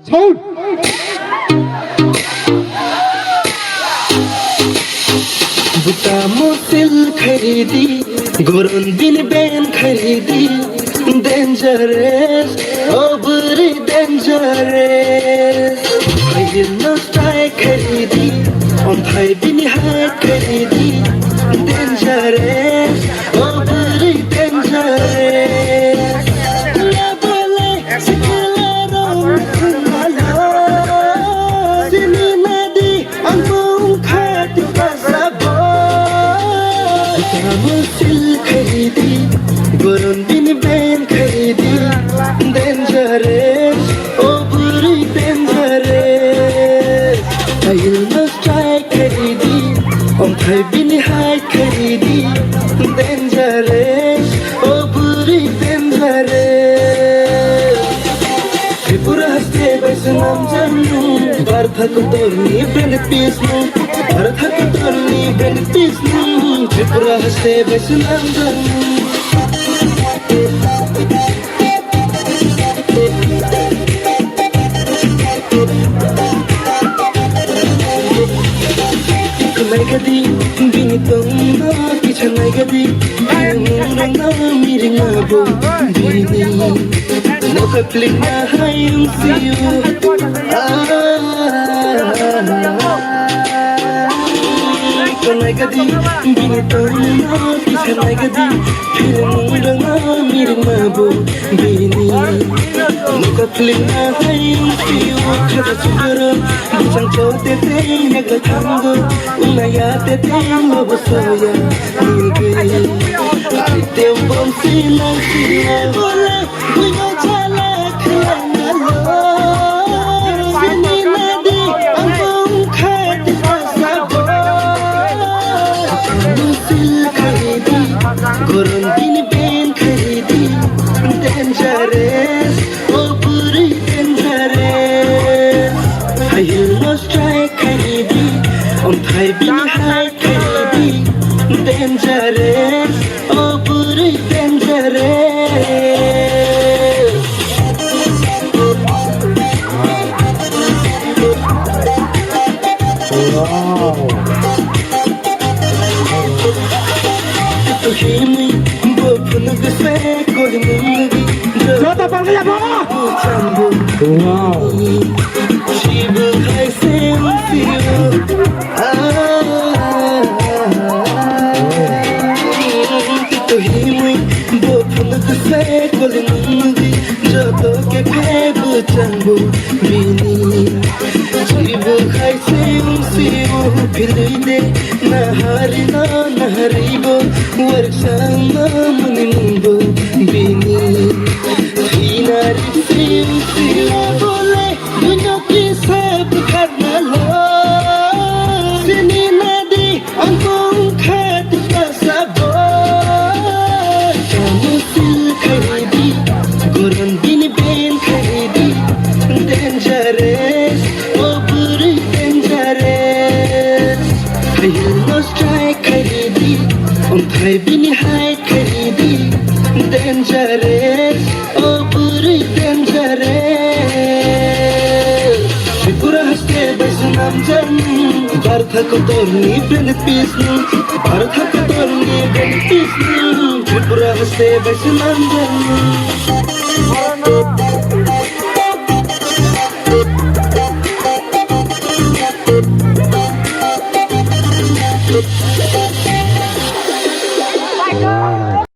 छोड़ बुटा मोसिल खरीदी गोरन दिन बैन खरीदी dangerous oh very dangerous I will not try खरीदी on thai bin hai खरीदी dangerous oh very dangerous la bole sikla rom khalo sini nadi angkung khat pasabo मुसिल खरीदी गोरन दिन ban खरीदी dangerous oh very dangerous I will not try खरीदी on thai bin hai खरीदी dangerous oh very dangerous Tripura haste baisnam jannu Bharata ko torni brand peace nu Bharata ko torni brand peace nu Tripura haste baisnam jannu Naigadi binitong na picha naigadi Nang na miring abo bini Nakaklik na hayong siyo Naigadi binitong na picha naigadi Nang na miring abo bini Nakaklik na hayong siyo Kada siguro Bisang chote teng naglatango Unaya te teng mabasoya Nilgay Ate bom silang sila Wala Wiyo chala kaya Sini nadi Ang bong khati pasabo Musil kharidi Goron bini ben kharidi Dangerous Oh puri dangerous I will not strike kharidi On thai bin hai kharidi Dangerous Oh puri dangerous To himi bo phun gse koli mungi Jota pal gaya baba chambu wow Shiv khai se siyo To himi bo phun gse koli mungi Joto ke khebu chambu bini Shiv khai se siyo philide na harina na haribo warshana munimbo bini Finari siyo bole dunyo ki sab karna lo Sini nadi angkung khat pasabo Musil kharidi goran bin ben kharidi Dangerous oh very dangerous I will not strike kharidi On thai bin hai kharidi Dangerous oh very dangerous Tripura haste baisnam jannu Bharata ko torni brand peace nu Bharata ko torni brand peace nu Tripura haste baisnam jannu